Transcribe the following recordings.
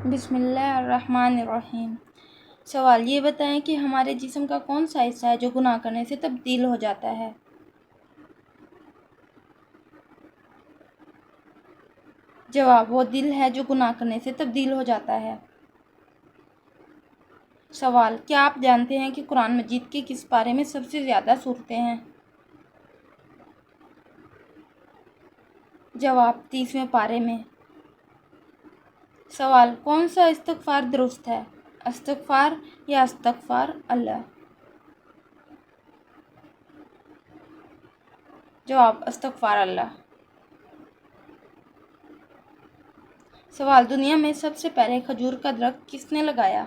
بسم اللہ الرحمن الرحیم۔ سوال یہ بتائیں کہ ہمارے جسم کا کون سا حصہ ہے جو گناہ کرنے سے تبدیل ہو جاتا ہے؟ جواب، وہ دل ہے جو گناہ کرنے سے تبدیل ہو جاتا ہے۔ سوال، کیا آپ جانتے ہیں کہ قرآن مجید کے کس پارے میں سب سے زیادہ سورتیں ہیں؟ جواب، 30ویں پارے میں۔ سوال، کون سا استغفار درست ہے؟ استغفار یا استغفار اللہ؟ جواب، استغفار اللہ۔ سوال، دنیا میں سب سے پہلے کھجور کا درخت کس نے لگایا؟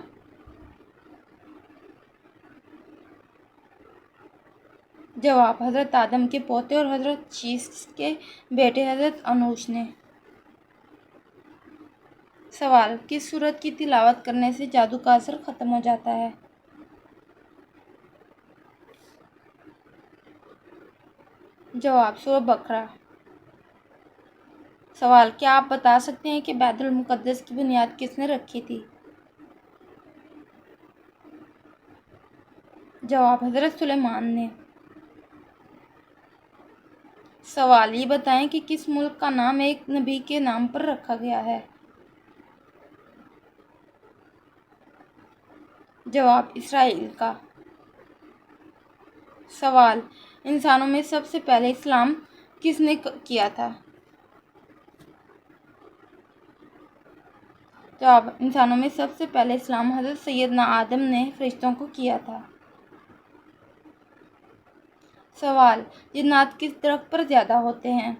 جواب، حضرت آدم کے پوتے اور حضرت شیش کے بیٹے حضرت انوش نے۔ سوال، کس سورت کی تلاوت کرنے سے جادو کا اثر ختم ہو جاتا ہے؟ جواب، سورہ بقرہ۔ سوال، کیا آپ بتا سکتے ہیں کہ بیت المقدس کی بنیاد کس نے رکھی تھی؟ جواب، حضرت سلیمان نے۔ سوال، یہ بتائیں کہ کس ملک کا نام ایک نبی کے نام پر رکھا گیا ہے؟ جواب، اسرائیل کا۔ سوال، انسانوں میں سب سے پہلے اسلام کس نے کیا تھا؟ جواب، انسانوں میں سب سے پہلے اسلام حضرت سیدنا آدم نے فرشتوں کو کیا تھا۔ سوال، جنات کس درخت پر زیادہ ہوتے ہیں؟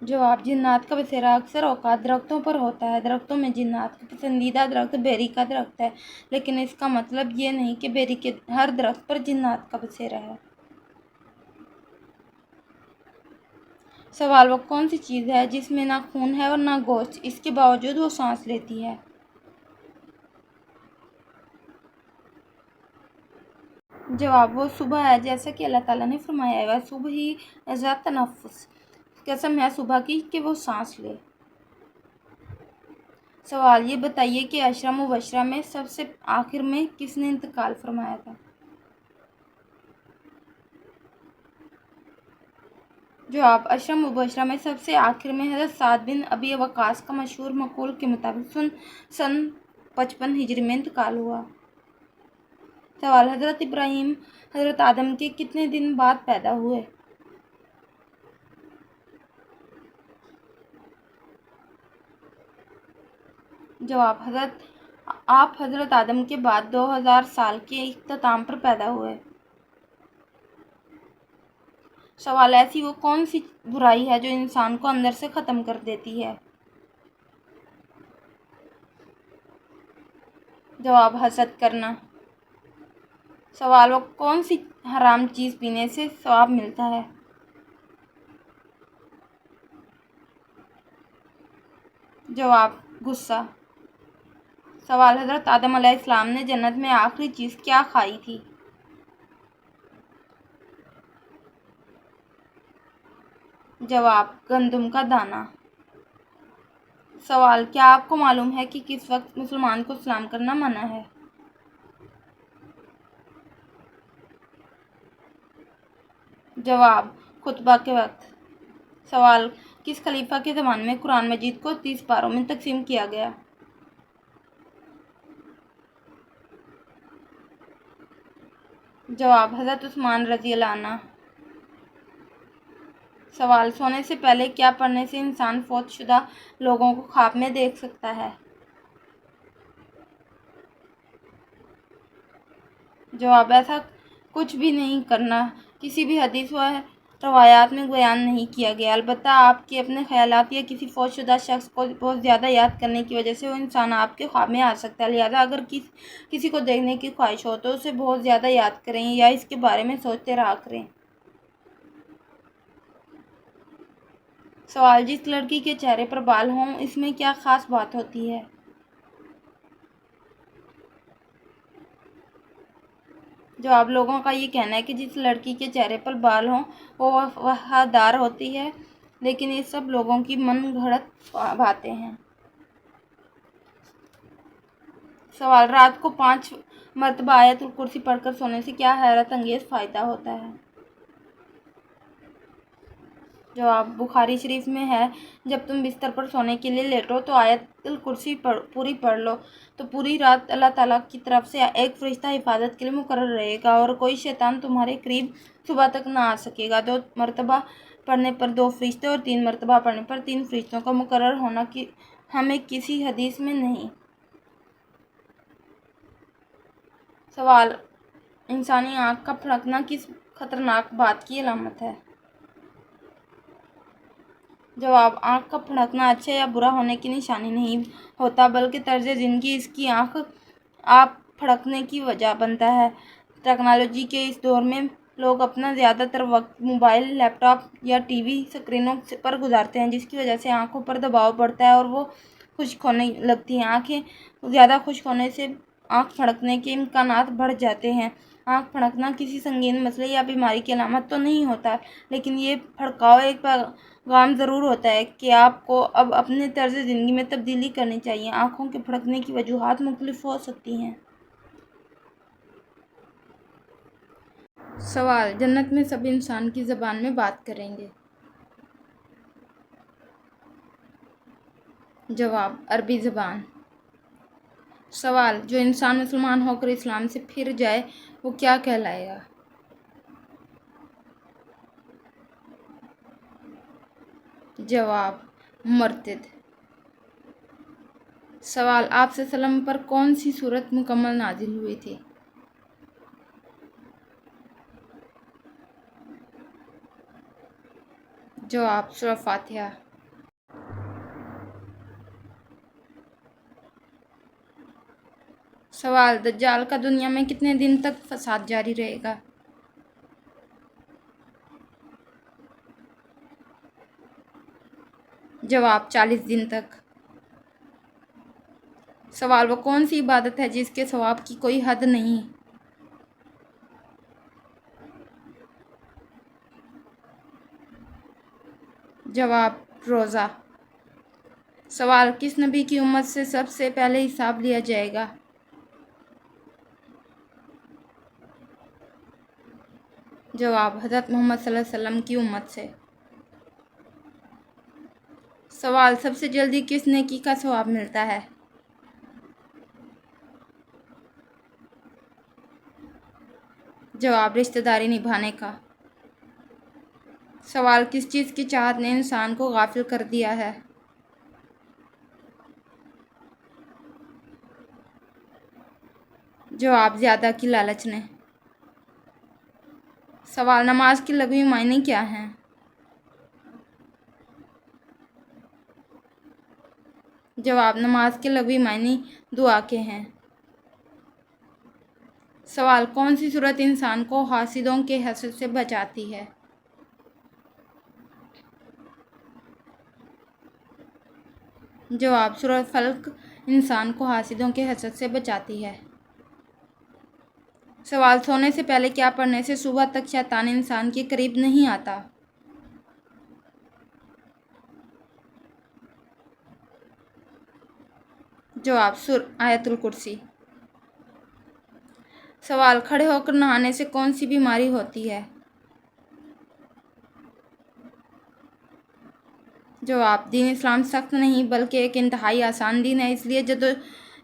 جواب، جنات کا بسیرا اکثر اوقات درختوں پر ہوتا ہے۔ درختوں میں جنات کا پسندیدہ درخت بیری کا درخت ہے، لیکن اس کا مطلب یہ نہیں کہ بیری کے ہر درخت پر جنات کا بسیرا ہے۔ سوال، وہ کون سی چیز ہے جس میں نہ خون ہے اور نہ گوشت، اس کے باوجود وہ سانس لیتی ہے؟ جواب، وہ صبح ہے، جیسا کہ اللہ تعالیٰ نے فرمایا ہے صبح ہی ذات تنفس، قسم ہے صبح کی کہ وہ سانس لے۔ سوال، یہ بتائیے کہ عشرہ مبشرہ میں سب سے آخر میں کس نے انتقال فرمایا تھا؟ جواب، عشرہ مبشرہ میں سب سے آخر میں حضرت سعد بن ابی وقاص کا مشہور مقول کے مطابق سن 55 ہجری میں انتقال ہوا۔ سوال، حضرت ابراہیم حضرت آدم کے کتنے دن بعد پیدا ہوئے؟ جواب، آپ حضرت آدم کے بعد 2000 سال کے اختتام پر پیدا ہوئے۔ سوال، ایسی وہ کون سی برائی ہے جو انسان کو اندر سے ختم کر دیتی ہے؟ جواب، حسد کرنا۔ سوال، وہ کون سی حرام چیز پینے سے ثواب ملتا ہے؟ جواب، غصہ۔ سوال، حضرت آدم علیہ السلام نے جنت میں آخری چیز کیا کھائی تھی؟ جواب، گندم کا دانہ۔ سوال، کیا آپ کو معلوم ہے کہ کس وقت مسلمان کو سلام کرنا منع ہے؟ جواب، خطبہ کے وقت۔ سوال، کس خلیفہ کے زمانے میں قرآن مجید کو 30 پاروں میں تقسیم کیا گیا؟ جواب، حضرت عثمان رضی اللہ عنہ۔ سوال، سونے سے پہلے کیا پڑھنے سے انسان فوت شدہ لوگوں کو خواب میں دیکھ سکتا ہے؟ جواب، ایسا کچھ بھی نہیں کرنا کسی بھی حدیث و روایات میں بیان نہیں کیا گیا، البتہ آپ کے اپنے خیالات یا کسی فوت شدہ شخص کو بہت زیادہ یاد کرنے کی وجہ سے وہ انسان آپ کے خواب میں آ سکتا ہے، لہٰذا اگر کسی کو دیکھنے کی خواہش ہو تو اسے بہت زیادہ یاد کریں یا اس کے بارے میں سوچتے رہا کریں۔ سوال، جس لڑکی کے چہرے پر بال ہوں اس میں کیا خاص بات ہوتی ہے؟ جواب، لوگوں کا یہ کہنا ہے کہ جس لڑکی کے چہرے پر بال ہوں وہ وفادار ہوتی ہے، لیکن یہ سب لوگوں کی من گھڑت باتیں ہیں۔ سوال: رات کو 5 مرتبہ آیت الکرسی پڑھ کر سونے سے کیا حیرت انگیز فائدہ ہوتا ہے؟ جواب: بخاری شریف میں ہے، جب تم بستر پر سونے کے لیے لیٹو تو آیت الکرسی پوری پڑھ لو، تو پوری رات اللہ تعالیٰ کی طرف سے ایک فرشتہ حفاظت کے لیے مقرر رہے گا اور کوئی شیطان تمہارے قریب صبح تک نہ آ سکے گا۔ 2 مرتبہ پڑھنے پر 2 فرشتے اور 3 مرتبہ پڑھنے پر 3 فرشتوں کا مقرر ہونا ہمیں کسی حدیث میں نہیں۔ سوال: انسانی آنکھ کا پھڑکنا کس خطرناک بات کی علامت ہے؟ جواب: آنکھ کا پھڑکنا اچھے یا برا ہونے کی نشانی نہیں ہوتا، بلکہ طرز زندگی اس کی آنکھ آپ پھڑکنے کی وجہ بنتا ہے۔ ٹیکنالوجی کے اس دور میں لوگ اپنا زیادہ تر وقت موبائل، لیپ ٹاپ یا ٹی وی اسکرینوں پر گزارتے ہیں، جس کی وجہ سے آنکھوں پر دباؤ پڑتا ہے اور وہ خشک ہونے لگتی ہیں۔ آنکھیں زیادہ خشک ہونے سے آنکھ پھڑکنے کے امکانات بڑھ جاتے ہیں۔ آنکھ پھڑکنا کسی سنگین مسئلے یا بیماری کی علامت تو نہیں ہوتا، لیکن یہ پھڑکاؤ ایک پیغام ضرور ہوتا ہے کہ آپ کو اب اپنے طرز زندگی میں تبدیلی کرنی چاہیے۔ آنکھوں کے پھڑکنے کی وجوہات مختلف ہو سکتی ہیں۔ سوال: جنت میں سب انسان کی زبان میں بات کریں گے؟ جواب: عربی زبان۔ سوال: جو انسان مسلمان ہو کر اسلام سے پھر جائے وہ کیا کہلائے گا؟ جواب: مرتد۔ سوال: آپ صلی اللہ علیہ وسلم پر کون سی سورت مکمل نازل ہوئی تھی؟ جواب: سورہ فاتحہ۔ سوال: دجال کا دنیا میں کتنے دن تک فساد جاری رہے گا؟ جواب: 40 دن تک۔ سوال: وہ کون سی عبادت ہے جس کے ثواب کی کوئی حد نہیں؟ جواب: روزہ۔ سوال: کس نبی کی امت سے سب سے پہلے حساب لیا جائے گا؟ جواب: حضرت محمد صلی اللہ علیہ وسلم کی امت سے۔ سوال: سب سے جلدی کس نیکی کا ثواب ملتا ہے؟ جواب: رشتہ داری نبھانے کا۔ سوال: کس چیز کی چاہت نے انسان کو غافل کر دیا ہے؟ جواب: زیادہ کی لالچ نے۔ سوال: نماز کے لغوی معنی کیا ہیں؟ جواب: نماز کے لغوی معنی دعا کے ہیں۔ سوال: کون سی سورت انسان کو حاسدوں کے حسد سے بچاتی ہے؟ جواب: سورہ فلق انسان کو حاسدوں کے حسد سے بچاتی ہے۔ سوال: سونے سے پہلے کیا پڑھنے سے صبح تک شیطان انسان کے قریب نہیں آتا؟ جواب: آیت الکرسی۔ سوال: کھڑے ہو کر نہانے سے کون سی بیماری ہوتی ہے؟ جواب: دین اسلام سخت نہیں بلکہ ایک انتہائی آسان دین ہے، اس لیے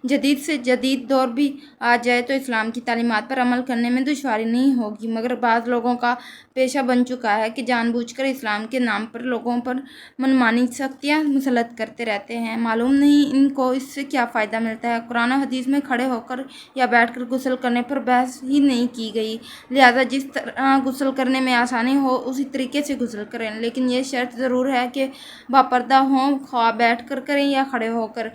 جدید سے جدید دور بھی آ جائے تو اسلام کی تعلیمات پر عمل کرنے میں دشواری نہیں ہوگی، مگر بعض لوگوں کا پیشہ بن چکا ہے کہ جان بوجھ کر اسلام کے نام پر لوگوں پر منمانی سختیاں مسلط کرتے رہتے ہیں۔ معلوم نہیں ان کو اس سے کیا فائدہ ملتا ہے۔ قرآن و حدیث میں کھڑے ہو کر یا بیٹھ کر غسل کرنے پر بحث ہی نہیں کی گئی، لہٰذا جس طرح غسل کرنے میں آسانی ہو اسی طریقے سے غسل کریں، لیکن یہ شرط ضرور ہے کہ باپردہ ہوں، خواہ بیٹھ کر کریں یا کھڑے ہو کر۔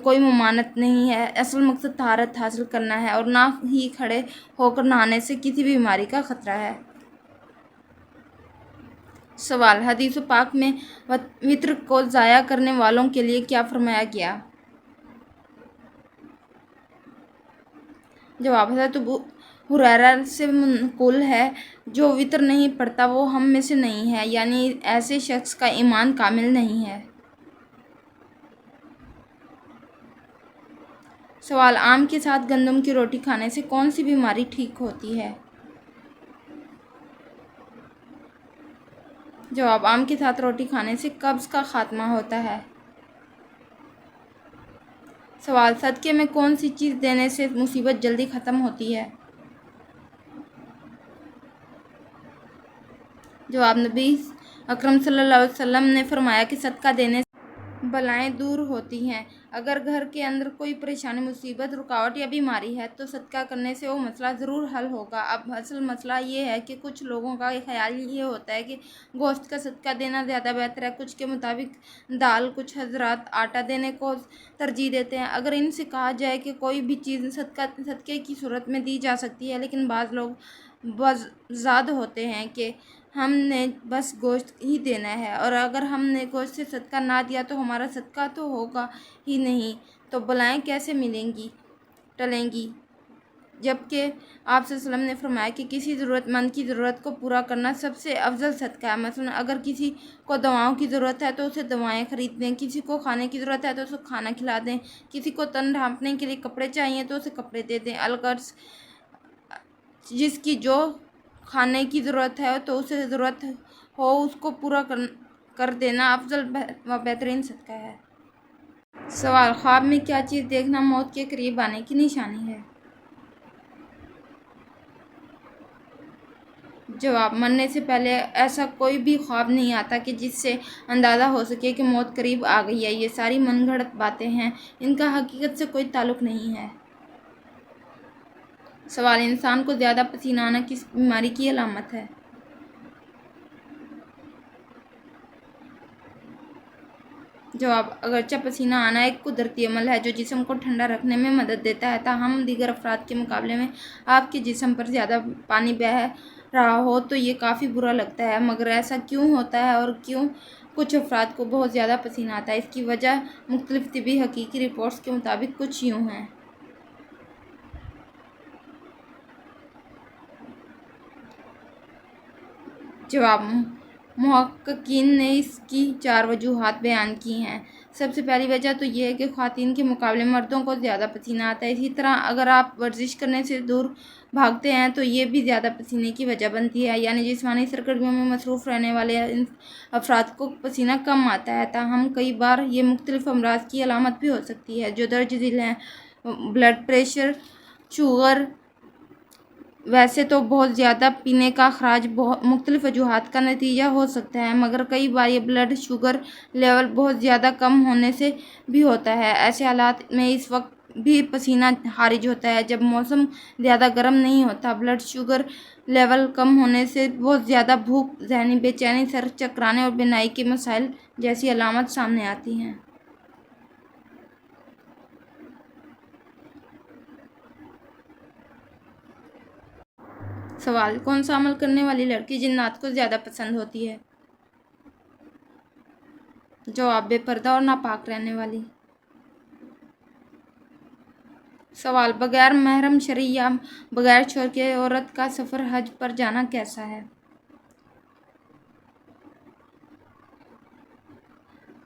کوئی ممانعت نہیں ہے، اصل مقصد طہارت حاصل کرنا ہے اور نہ ہی کھڑے ہو کر نہانے سے کسی بیماری کا خطرہ ہے۔ سوال: حدیث پاک میں وتر کو ضائع کرنے والوں کے لیے کیا فرمایا گیا؟ جواب: حضرت حریرہ سے منقول ہے، جو وطر نہیں پڑھتا وہ ہم میں سے نہیں ہے، یعنی ایسے شخص کا ایمان کامل نہیں ہے۔ سوال، آم کے ساتھ گندم کی روٹی کھانے سے کون سی بیماری ٹھیک ہوتی ہے؟ جواب، آم کے ساتھ روٹی کھانے سے قبض کا خاتمہ ہوتا ہے۔ سوال، صدقے میں کون سی چیز دینے سے مصیبت جلدی ختم ہوتی ہے؟ جواب، نبی اکرم صلی اللہ علیہ وسلم نے فرمایا کہ صدقہ دینے سے بلائیں دور ہوتی ہیں۔ اگر گھر کے اندر کوئی پریشانی، مصیبت، رکاوٹ یا بیماری ہے تو صدقہ کرنے سے وہ مسئلہ ضرور حل ہوگا۔ اب اصل مسئلہ یہ ہے کہ کچھ لوگوں کا خیال یہ ہوتا ہے کہ گوشت کا صدقہ دینا زیادہ بہتر ہے۔ کچھ کے مطابق دال، کچھ حضرات آٹا دینے کو ترجیح دیتے ہیں۔ اگر ان سے کہا جائے کہ کوئی بھی چیز صدقے کی صورت میں دی جا سکتی ہے، لیکن بعض لوگ بزاد ہوتے ہیں کہ ہم نے بس گوشت ہی دینا ہے، اور اگر ہم نے گوشت سے صدقہ نہ دیا تو ہمارا صدقہ تو ہوگا ہی نہیں، تو بلائیں کیسے ٹلیں گی؟ جبکہ آپ صلی اللہ علیہ وسلم نے فرمایا کہ کسی ضرورت مند کی ضرورت کو پورا کرنا سب سے افضل صدقہ ہے۔ مثلا اگر کسی کو دواؤں کی ضرورت ہے تو اسے دوائیں خرید دیں، کسی کو کھانے کی ضرورت ہے تو اسے کھانا کھلا دیں، کسی کو تن ڈھانپنے کے لیے کپڑے چاہیے تو اسے کپڑے دے دیں۔ الغرض جس کی جو کھانے کی ضرورت ہے تو اسے ضرورت ہو اس کو پورا کر دینا افضل و بہترین صدقہ ہے۔ سوال، خواب میں کیا چیز دیکھنا موت کے قریب آنے کی نشانی ہے؟ جواب، مرنے سے پہلے ایسا کوئی بھی خواب نہیں آتا کہ جس سے اندازہ ہو سکے کہ موت قریب آ گئی ہے۔ یہ ساری من گھڑت باتیں ہیں، ان کا حقیقت سے کوئی تعلق نہیں ہے۔ سوال، انسان کو زیادہ پسینہ آنا کس بیماری کی علامت ہے؟ جواب، اگرچہ پسینہ آنا ایک قدرتی عمل ہے جو جسم کو ٹھنڈا رکھنے میں مدد دیتا ہے، تاہم دیگر افراد کے مقابلے میں آپ کے جسم پر زیادہ پانی بہہ رہا ہو تو یہ کافی برا لگتا ہے۔ مگر ایسا کیوں ہوتا ہے اور کیوں کچھ افراد کو بہت زیادہ پسینہ آتا ہے؟ اس کی وجہ مختلف طبی حقیقی رپورٹس کے مطابق کچھ یوں ہیں۔ جواب، محققین نے اس کی 4 وجوہات بیان کی ہیں۔ سب سے پہلی وجہ تو یہ ہے کہ خواتین کے مقابلے مردوں کو زیادہ پسینہ آتا ہے۔ اسی طرح اگر آپ ورزش کرنے سے دور بھاگتے ہیں تو یہ بھی زیادہ پسینے کی وجہ بنتی ہے، یعنی جسمانی سرگرمیوں میں مصروف رہنے والے افراد کو پسینہ کم آتا ہے۔ تاہم کئی بار یہ مختلف امراض کی علامت بھی ہو سکتی ہے جو درج ذیل ہیں۔ Blood pressure, sugar. ویسے تو بہت زیادہ پینے کا اخراج مختلف وجوہات کا نتیجہ ہو سکتا ہے، مگر کئی بار یہ بلڈ شوگر لیول بہت زیادہ کم ہونے سے بھی ہوتا ہے۔ ایسے حالات میں اس وقت بھی پسینہ خارج ہوتا ہے جب موسم زیادہ گرم نہیں ہوتا۔ بلڈ شوگر لیول کم ہونے سے بہت زیادہ بھوک، ذہنی بے چینی، سر چکرانے اور بینائی کے مسائل جیسی علامات سامنے آتی ہیں۔ سوال، کون سا عمل کرنے والی لڑکی جنات کو زیادہ پسند ہوتی ہے؟ جواب، بے پردہ اور ناپاک رہنے والی۔ سوال، بغیر محرم شرعی یا بغیر شوہر کے عورت کا سفر حج پر جانا کیسا ہے؟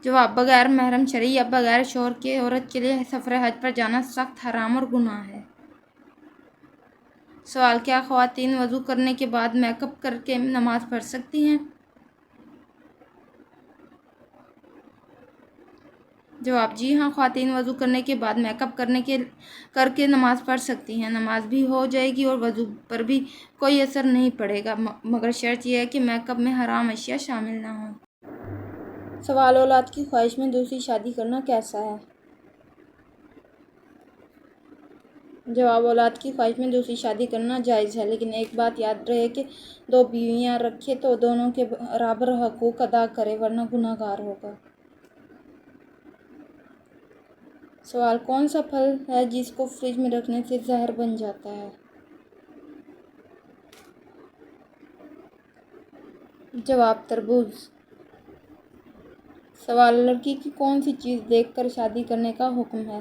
جواب، بغیر محرم شرعی یا بغیر شوہر کے عورت کے لیے سفر حج پر جانا سخت حرام اور گناہ ہے۔ سوال، کیا خواتین وضو کرنے کے بعد میک اپ کر کے نماز پڑھ سکتی ہیں؟ جواب، جی ہاں، خواتین وضو کرنے کے بعد میک اپ کر کے نماز پڑھ سکتی ہیں۔ نماز بھی ہو جائے گی اور وضو پر بھی کوئی اثر نہیں پڑے گا، مگر شرط یہ ہے کہ میک اپ میں حرام اشیاء شامل نہ ہوں۔ سوال، اولاد کی خواہش میں دوسری شادی کرنا کیسا ہے؟ جواب، اولاد کی خواہش میں دوسری شادی کرنا جائز ہے، لیکن ایک بات یاد رہے کہ 2 بیویاں رکھے تو دونوں کے برابر حقوق ادا کرے ورنہ گناہ گار ہوگا۔ سوال، کون سا پھل ہے جس کو فریج میں رکھنے سے زہر بن جاتا ہے؟ جواب، تربوز۔ سوال، لڑکی کی کون سی چیز دیکھ کر شادی کرنے کا حکم ہے؟